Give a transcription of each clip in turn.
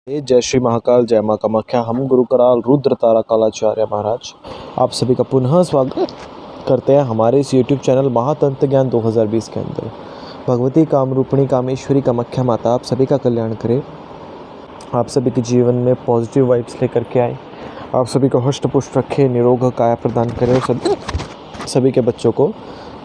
जय श्री महाकाल, जय माँ कामाख्या। हम गुरु कराल रुद्र तारा कालाचार्य महाराज आप सभी का पुनः स्वागत करते हैं हमारे इस YouTube चैनल महातंत्र ज्ञान 2020 के अंदर। भगवती कामरूपिणी कामेश्वरी कामाख्या माता आप सभी का कल्याण करे, आप सभी के जीवन में पॉजिटिव वाइब्स लेकर के आए, आप सभी को हष्ट पुष्ट रखे, निरोग काया प्रदान करे और सभी के बच्चों को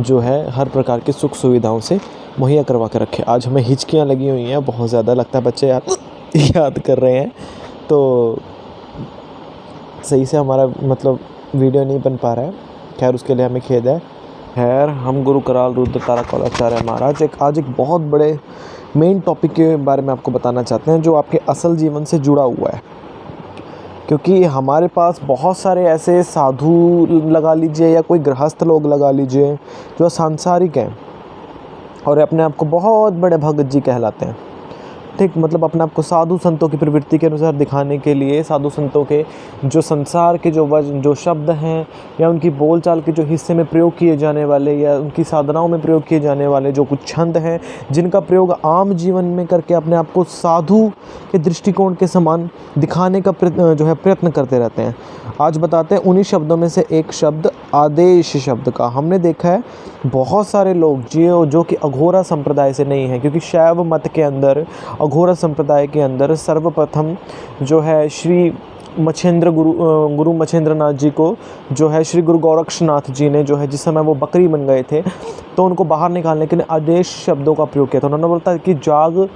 जो है हर प्रकार की सुख सुविधाओं से मुहैया करवा के रखे। आज हमें हिचकियाँ लगी हुई हैं बहुत ज़्यादा, लगता है बच्चे याद कर रहे हैं, तो सही से हमारा मतलब वीडियो नहीं बन पा रहा है। खैर उसके लिए हमें खेद है। खैर हम गुरु कराल रुद्र तारा कालाचार्य महाराज आज एक बहुत बड़े मेन टॉपिक के बारे में आपको बताना चाहते हैं जो आपके असल जीवन से जुड़ा हुआ है। क्योंकि हमारे पास बहुत सारे ऐसे साधु लगा लीजिए या कोई गृहस्थ लोग लगा लीजिए जो सांसारिक हैं और अपने आप को बहुत बड़े भगत जी कहलाते हैं। ठीक, मतलब अपने आप को साधु संतों की प्रवृत्ति के अनुसार दिखाने के लिए साधु संतों के जो संसार के जो शब्द हैं या उनकी बोलचाल के जो हिस्से में प्रयोग किए जाने वाले या उनकी साधनाओं में प्रयोग किए जाने वाले जो कुछ छंद हैं जिनका प्रयोग आम जीवन में करके अपने आप को साधु के दृष्टिकोण के समान दिखाने का प्रयत्न करते रहते हैं। आज बताते हैं उन्हीं शब्दों में से एक शब्द आदेश शब्द का। हमने देखा है बहुत सारे लोग जो कि अघोरा संप्रदाय से नहीं है, क्योंकि शैव मत के अंदर अघोरा संप्रदाय के अंदर सर्वप्रथम जो है श्री मच्छेंद्र गुरु मच्छेंद्र नाथ जी को जो है श्री गुरु गोरक्षनाथ जी ने जो है जिस समय वो बकरी बन गए थे तो उनको बाहर निकालने के लिए आदेश शब्दों का प्रयोग किया था। उन्होंने बोलता कि जाग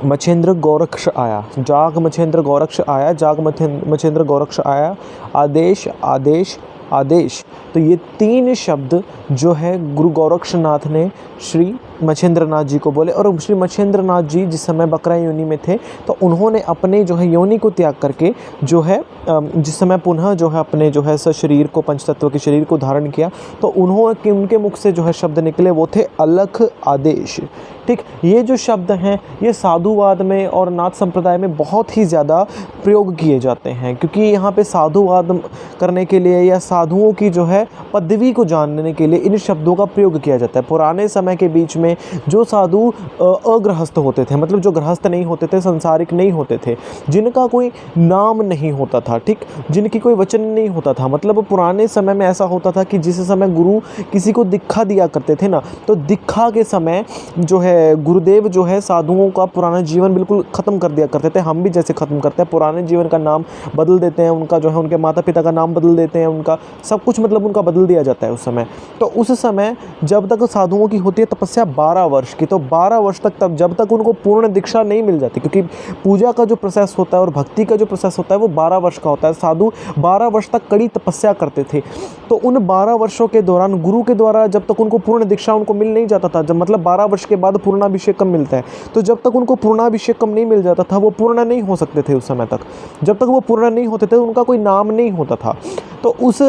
मच्छेंद्र गोरक्ष आया, जाग मच्छेंद्र गोरक्ष आया, जाग मच्छेंद्र गोरक्ष आया, आदेश आदेश आदेश। तो ये तीन शब्द जो है गुरु गोरक्षनाथ ने श्री मच्छेंद्र नाथ जी को बोले। और श्री मच्छेंद्र नाथ जी जिस समय बकरा योनि में थे तो उन्होंने अपने जो है योनि को त्याग करके जो है जिस समय पुनः जो है अपने जो है शरीर को पंचतत्व के शरीर को धारण किया तो उनके मुख से जो है शब्द निकले वो थे अलख आदेश। ठीक, ये जो शब्द हैं ये साधुवाद में और नाथ संप्रदाय में बहुत ही ज़्यादा प्रयोग किए जाते हैं, क्योंकि यहाँ पे साधुवाद करने के लिए या साधुओं की जो है पदवी को जानने के लिए इन शब्दों का प्रयोग किया जाता है। पुराने समय के बीच में जो साधु अगृहस्थ होते थे, मतलब जो गृहस्थ नहीं होते थे, संसारिक नहीं होते थे, जिनका कोई नाम नहीं होता था, ठीक, जिनकी कोई वचन नहीं होता था, मतलब पुराने समय में ऐसा होता था कि जिस समय गुरु किसी को दीक्षा दिया करते थे ना, तो दीक्षा के समय जो है गुरुदेव जो है साधुओं का पुराना जीवन बिल्कुल ख़त्म कर दिया करते थे। हम भी जैसे ख़त्म करते हैं, पुराने जीवन का नाम बदल देते हैं, उनका जो है उनके माता पिता का नाम बदल देते हैं, उनका सब कुछ मतलब उनका बदल दिया जाता है उस समय। तो उस समय जब तक साधुओं की होती है तपस्या 12 वर्ष की, तो 12 वर्ष तक तब जब तक उनको पूर्ण दीक्षा नहीं मिल जाती, क्योंकि पूजा का जो प्रोसेस होता है और भक्ति का जो प्रोसेस होता है वो 12 वर्ष का होता है। साधु 12 वर्ष तक कड़ी तपस्या करते थे। तो उन 12 वर्षों के दौरान गुरु के द्वारा जब तक उनको पूर्ण दीक्षा उनको मिल नहीं जाता था, जब मतलब 12 वर्ष के बाद पूर्णाभिषेकम मिलता है, तो जब तक उनको पूर्णाभिषेकम नहीं मिल जाता था वो पूर्ण नहीं हो सकते थे। उस समय तक जब तक वो पूर्ण नहीं होते थे उनका कोई नाम नहीं होता था। तो उस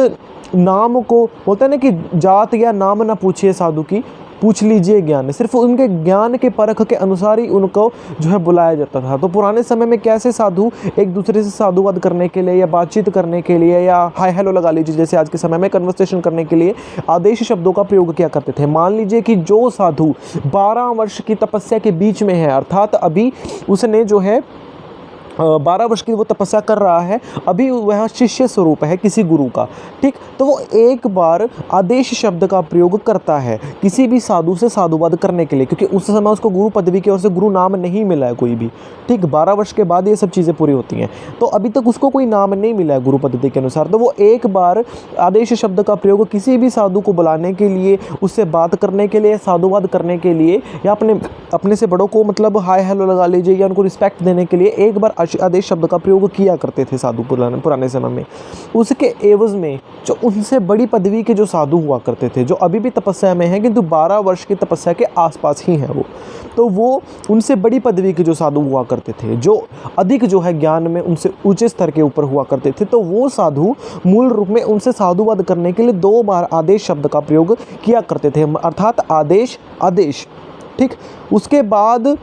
नाम को बोलते हैं ना कि जात या नाम ना पूछिए साधु की, पूछ लीजिए ज्ञान। सिर्फ उनके ज्ञान के परख के अनुसार ही उनको जो है बुलाया जाता था। तो पुराने समय में कैसे साधु एक दूसरे से साधुवाद करने के लिए या बातचीत करने के लिए या हाय हेलो लगा लीजिए जैसे आज के समय में कन्वर्सेशन करने के लिए आदेश शब्दों का प्रयोग किया करते थे। मान लीजिए कि जो साधु 12 वर्ष की तपस्या के बीच में है, अर्थात अभी उसने जो है 12 वर्ष की वो तपस्या कर रहा है, अभी वह शिष्य स्वरूप है किसी गुरु का, ठीक, तो वो एक बार आदेश शब्द का प्रयोग करता है किसी भी साधु से साधुवाद करने के लिए, क्योंकि उस समय उसको गुरु पदवी की ओर से गुरु नाम नहीं मिला है कोई भी। ठीक, 12 वर्ष के बाद ये सब चीज़ें पूरी होती हैं, तो अभी तक उसको कोई नाम नहीं मिला है गुरु पद्धति के अनुसार। तो वो एक बार आदेश शब्द का प्रयोग किसी भी साधु को बुलाने के लिए, उससे बात करने के लिए, साधुवाद करने के लिए या अपने से बड़ों को मतलब हाय हेलो लगा लीजिए या उनको रिस्पेक्ट देने के लिए एक बार आदेश शब्द का प्रयोग किया करते थे साधु पुराने समय में। उसके एवज में जो उनसे बड़ी पदवी के जो साधु हुआ करते थे, जो अभी भी तपस्या में हैं किंतु 12 वर्ष की तपस्या के आसपास ही हैं वो उनसे बड़ी पदवी के जो साधु हुआ करते थे, जो अधिक जो है ज्ञान में उनसे ऊंचे स्तर के ऊपर हुआ करते थे, तो वो साधु मूल रूप में उनसे साधुवाद करने के लिए 2 बार आदेश शब्द का प्रयोग किया करते थे, अर्थात आदेश आदेश। ठीक, उसके बाद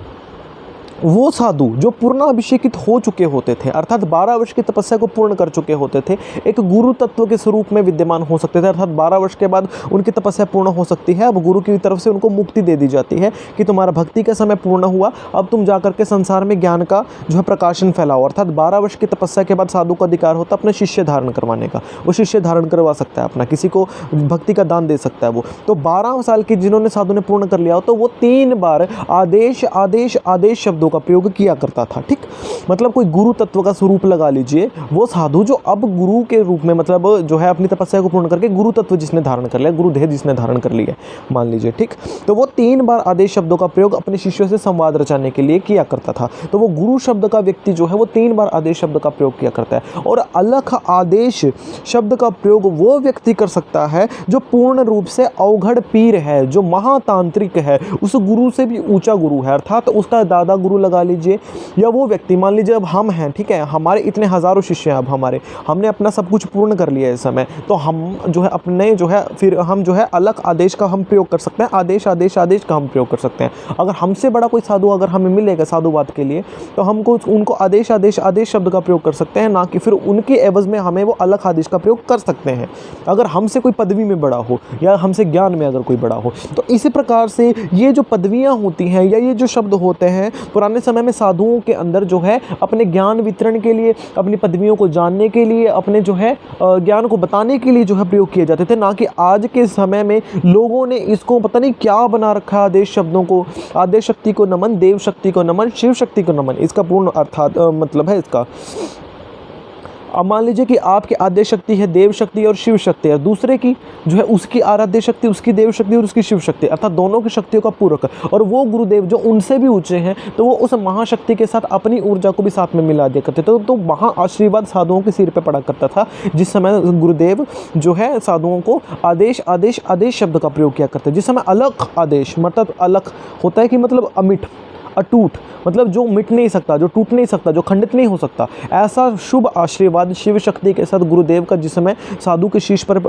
वो साधु जो पूर्णाभिषेकित हो चुके होते थे, अर्थात 12 वर्ष की तपस्या को पूर्ण कर चुके होते थे, एक गुरु तत्व के स्वरूप में विद्यमान हो सकते थे, अर्थात 12 वर्ष के बाद उनकी तपस्या पूर्ण हो सकती है। अब गुरु की तरफ से उनको मुक्ति दे दी जाती है कि तुम्हारा भक्ति का समय पूर्ण हुआ, अब तुम जाकर के संसार में ज्ञान का जो है प्रकाशन फैलाओ। अर्थात 12 वर्ष की तपस्या के बाद साधु को अधिकार होता है अपने शिष्य धारण करवाने का, वो शिष्य धारण करवा सकता है अपना, किसी को भक्ति का दान दे सकता है वो। तो 12 साल की जिन्होंने साधु ने पूर्ण कर लिया हो, तो वो 3 बार आदेश आदेश आदेश शब्दों का प्रयोग किया करता था। ठीक, मतलब कोई गुरु तत्व का स्वरूप लगा लीजिए, वो साधु जो अब गुरु के रूप में मतलब जो है अपनी तपस्या को पूर्ण करके गुरु तत्व जिसने धारण कर लिया, गुरुदेह जिसने धारण कर लिया मान लीजिए, ठीक, तो वो 3 बार आदेश शब्दों का प्रयोग अपने शिष्यों से संवाद रचाने के लिए किया करता था। तो वो गुरु शब्द का व्यक्ति जो है वो 3 बार आदेश शब्द का प्रयोग किया करता है। और अलख आदेश शब्द का प्रयोग वो व्यक्ति कर सकता है जो पूर्ण रूप से अवघड़ पीर है, जो महातांत्रिक है, उस गुरु से भी ऊंचा गुरु है, अर्थात उसका दादा गुरु लगा लीजिए, या वो व्यक्ति मान लीजिए अब हम हैं, ठीक है, हमारे इतने हज़ारों शिष्य हैं, अब हमने अपना सब कुछ पूर्ण कर लिया है इस समय, तो हम जो है अपने जो है फिर हम जो है अलग आदेश का हम प्रयोग कर सकते हैं, आदेश आदेश आदेश का हम प्रयोग कर सकते हैं। अगर हमसे बड़ा कोई साधु अगर हमें मिलेगा साधुवाद के लिए, तो हमको उनको आदेश आदेश आदेश शब्द का प्रयोग कर सकते हैं, ना कि फिर उनके एवज में हमें वो अलग आदेश का प्रयोग कर सकते हैं अगर हमसे कोई पदवी में बड़ा हो या हमसे ज्ञान में अगर कोई बड़ा हो। तो इसी प्रकार से ये जो पदवियाँ होती हैं या ये जो शब्द होते हैं पुराने समय में साधुओं के अंदर जो है अपने ज्ञान वितरण के लिए, अपनी पदवियों को जानने के लिए, अपने जो है ज्ञान को बताने के लिए जो है प्रयोग किए जाते थे, ना कि आज के समय में लोगों ने इसको पता नहीं क्या बना रखा है आदेश शब्दों को। आदेश शक्ति को नमन, देव शक्ति को नमन, शिव शक्ति को नमन, इसका पूर्ण अर्थात मतलब है इसका। अब मान लीजिए कि आपकी आद्य शक्ति है देव शक्ति और शिव शक्ति है, दूसरे की जो है उसकी आराध्य शक्ति, उसकी देव शक्ति और उसकी शिव शक्ति, अर्थात दोनों की शक्तियों का पूरक, और वो गुरुदेव जो उनसे भी ऊंचे हैं तो वो उस महाशक्ति के साथ अपनी ऊर्जा को भी साथ में मिला दिया करते थे। तो वहाँ आशीर्वाद साधुओं के सिर पे पड़ा करता था, जिस समय गुरुदेव जो है साधुओं को आदेश आदेश आदेश शब्द का प्रयोग किया करते। जिस समय अलग आदेश मतलब अलग होता है कि मतलब अमिट, अटूट, मतलब जो मिट नहीं सकता, जो टूट नहीं सकता, जो खंडित नहीं हो सकता, ऐसा शुभ आशीर्वाद शिव शक्ति के साथ गुरुदेव का जिस समय साधु के शीश पर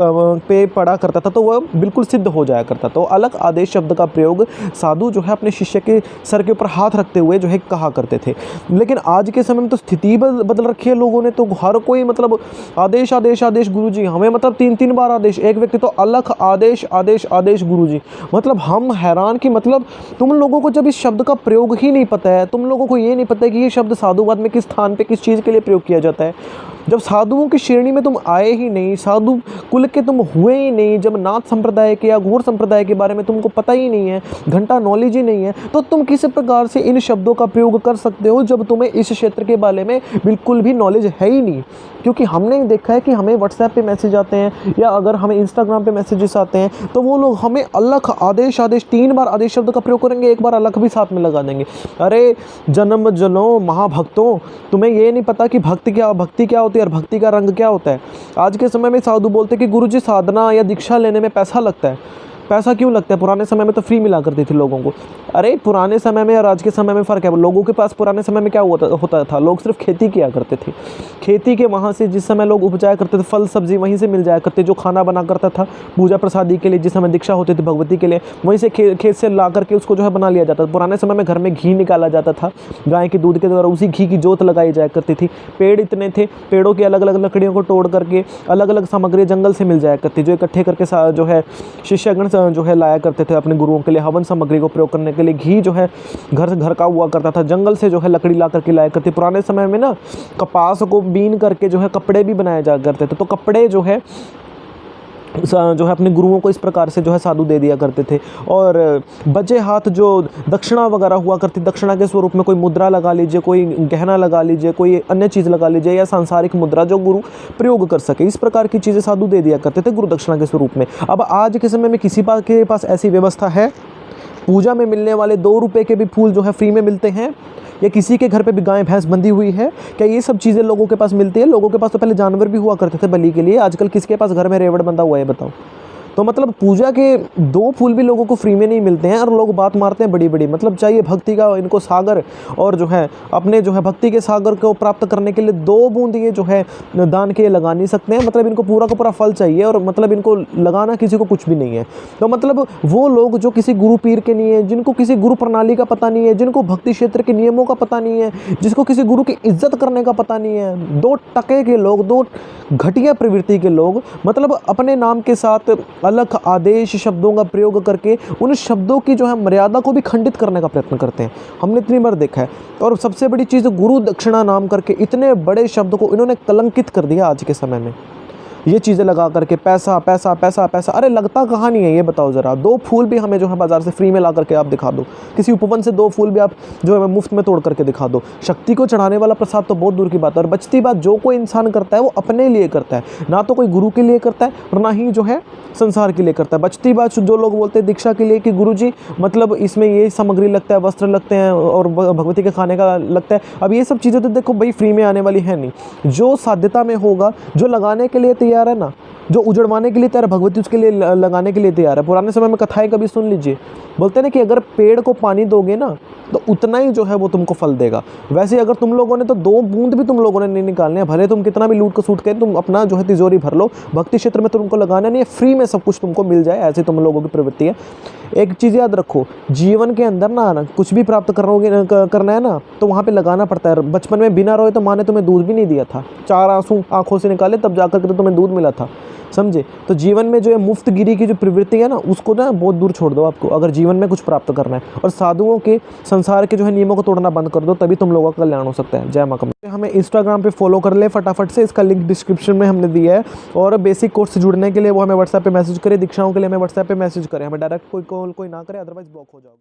पे पड़ा करता था तो वह बिल्कुल सिद्ध हो जाया करता। तो अलग आदेश शब्द का प्रयोग साधु जो है अपने शिष्य के सर के ऊपर हाथ रखते हुए जो है कहा करते थे। लेकिन आज के समय में तो स्थिति बदल रखी है लोगों ने, तो हर कोई मतलब आदेश आदेश आदेश गुरु जी, हमें मतलब 3-3 बार आदेश, एक व्यक्ति तो अलग आदेश आदेश आदेश गुरु जी। मतलब हम हैरान कि मतलब तुम लोगों को जब इस शब्द का प्रयोग ही नहीं पता है, तुम लोगों को ये नहीं पता है कि ये शब्द साधुवाद में किस स्थान पे किस चीज़ के लिए प्रयोग किया जाता है, जब साधुओं की श्रेणी में तुम आए ही नहीं, साधु कुल के तुम हुए ही नहीं, जब नाथ संप्रदाय के या घोर संप्रदाय के बारे में तुमको पता ही नहीं है, घंटा नॉलेज ही नहीं है, तो तुम किस प्रकार से इन शब्दों का प्रयोग कर सकते हो जब तुम्हें इस क्षेत्र के बारे में बिल्कुल भी नॉलेज है ही नहीं। क्योंकि हमने देखा है कि हमें व्हाट्सएप पे मैसेज आते हैं या अगर हमें इंस्टाग्राम पे मैसेजेस आते हैं तो वो लोग हमें अलग आदेश आदेश 3 बार आदेश शब्द का प्रयोग करेंगे, एक बार अलग भी साथ में लगा देंगे। अरे जन्म जनों महाभक्तों, तुम्हें ये नहीं पता कि भक्ति क्या होती है और भक्ति का रंग क्या होता है। आज के समय में साधु बोलते कि गुरुजी साधना या दीक्षा लेने में पैसा लगता है। पैसा क्यों लगता है? पुराने समय में तो फ्री मिला करती थी लोगों को। अरे पुराने समय में और आज के समय में फ़र्क है। लोगों के पास पुराने समय में क्या होता था, लोग सिर्फ खेती किया करते थे। खेती के वहाँ से जिस समय लोग उपजाया करते थे, फल सब्जी वहीं से मिल जाया करते, जो खाना बना करता था पूजा प्रसादी के लिए, जिस समय दीक्षा होती थी भगवती के लिए, वहीं से खेत से ला करके उसको जो है बना लिया जाता था। पुराने समय में घर में घी निकाला जाता था गाय के दूध के द्वारा, उसी घी की जोत लगाई जाया करती थी। पेड़ इतने थे, पेड़ों की अलग अलग लकड़ियों को तोड़ करके अलग अलग सामग्री जंगल से मिल जाया करती, जो इकट्ठे करके जो है शिष्यगण जो है लाया करते थे अपने गुरुओं के लिए हवन सामग्री को प्रयोग करने के लिए। घी जो है घर का हुआ करता था, जंगल से जो है लकड़ी ला करके लाया करती। पुराने समय में ना कपास को बीन करके जो है कपड़े भी बनाए जा करते थे, तो कपड़े जो है अपने गुरुओं को इस प्रकार से जो है साधु दे दिया करते थे। और बचे हाथ जो दक्षिणा वगैरह हुआ करती, दक्षिणा के स्वरूप में कोई मुद्रा लगा लीजिए, कोई गहना लगा लीजिए, कोई अन्य चीज़ लगा लीजिए, या सांसारिक मुद्रा जो गुरु प्रयोग कर सके, इस प्रकार की चीज़ें साधु दे दिया करते थे गुरु दक्षिणा के स्वरूप में। अब आज के समय में किसी के पास ऐसी व्यवस्था है? पूजा में मिलने वाले 2 रुपये के भी फूल जो है फ्री में मिलते हैं, या किसी के घर पे भी गाय भैंस बंधी हुई है? क्या ये सब चीज़ें लोगों के पास मिलती है? लोगों के पास तो पहले जानवर भी हुआ करते थे बलि के लिए, आजकल किसके पास घर में रेवड़ बंधा हुआ है बताओ? तो मतलब पूजा के 2 फूल भी लोगों को फ्री में नहीं मिलते हैं और लोग बात मारते हैं बड़ी बड़ी, मतलब चाहिए भक्ति का इनको सागर, और जो है अपने जो है भक्ति के सागर को प्राप्त करने के लिए 2 बूंद ये जो है दान के लगा नहीं सकते हैं, मतलब इनको पूरा का पूरा फल चाहिए, और मतलब इनको लगाना किसी को कुछ भी नहीं है। तो मतलब वो लोग जो किसी गुरु पीर के नहीं है, जिनको किसी गुरु प्रणाली का पता नहीं है, जिनको भक्ति क्षेत्र के नियमों का पता नहीं है, जिसको किसी गुरु की इज्जत करने का पता नहीं है, 2 टके के लोग, 2 घटिया प्रवृत्ति के लोग, मतलब अपने नाम के साथ अलग आदेश शब्दों का प्रयोग करके उन शब्दों की जो है मर्यादा को भी खंडित करने का प्रयत्न करते हैं। हमने इतनी बार देखा है। और सबसे बड़ी चीज़, गुरु दक्षिणा नाम करके इतने बड़े शब्द को इन्होंने कलंकित कर दिया आज के समय में। ये चीज़ें लगा करके पैसा पैसा पैसा पैसा, अरे लगता कहाँ नहीं है ये बताओ ज़रा। 2 फूल भी हमें जो है बाज़ार से फ्री में ला करके आप दिखा दो, किसी उपवन से 2 फूल भी आप जो है मुफ्त में तोड़ करके दिखा दो। शक्ति को चढ़ाने वाला प्रसाद तो बहुत दूर की बात है। और बचती बात, जो कोई इंसान करता है वो अपने लिए करता है, ना तो कोई गुरु के लिए करता है और ना ही जो है संसार के लिए करता है। बचती बात जो लोग बोलते हैं दीक्षा के लिए कि गुरुजी मतलब इसमें ये सामग्री लगता है, वस्त्र लगते हैं और भगवती के खाने का लगता है। अब ये सब चीज़ें तो देखो भाई फ्री में आने वाली है नहीं। जो साध्यता में होगा, जो लगाने के लिए तैयार है ना, जो उजड़वाने के लिए तैयार है, भगवती उसके लिए लगाने के लिए तैयार है। पुराने समय में कथाएं कभी सुन लीजिए, बोलते हैं ना कि अगर पेड़ को पानी दोगे ना तो उतना ही जो है वो तुमको फल देगा। वैसे अगर तुम लोगों ने तो 2 बूंद भी तुम लोगों ने नहीं निकालने हैं, भले तुम कितना भी लूट कसूट के तुम अपना जो है तिजोरी भर लो, भक्ति क्षेत्र में तुमको लगाना नहीं है, फ्री में सब कुछ तुमको मिल जाए, ऐसे तुम लोगों की प्रवृत्ति है। एक चीज़ याद रखो, जीवन के अंदर ना कुछ भी प्राप्त करना है ना तो वहाँ पे लगाना पड़ता है। बचपन में बिना रोए तो माँ ने तुम्हें दूध भी नहीं दिया था, 4 आंसू आंखों से निकाले तब जाकर के तो तुम्हें दूध मिला था, समझे। तो जीवन में जो है मुफ्तगिरी की जो प्रवृत्ति है ना उसको ना बहुत दूर छोड़ दो आपको, अगर जीवन में कुछ प्राप्त करना है। और साधुओं के संसार के जो है नियमों को तोड़ना बंद कर दो, तभी तुम लोगों का कल्याण हो सकता है। जय मां कमला। हमें इंस्टाग्राम पे फॉलो कर ले फटाफट से, इसका लिंक डिस्क्रिप्शन में हमने दिया है। और बेसिक कोर्स से जुड़ने के लिए वो हमें व्हाट्सएप पे मैसेज करें, दीक्षाओं के लिए हमें व्हाट्सएप पे मैसेज करें, हमें डायरेक्ट कोई कॉल कोई ना करे, अदरवाइज ब्लॉक हो जाओगे।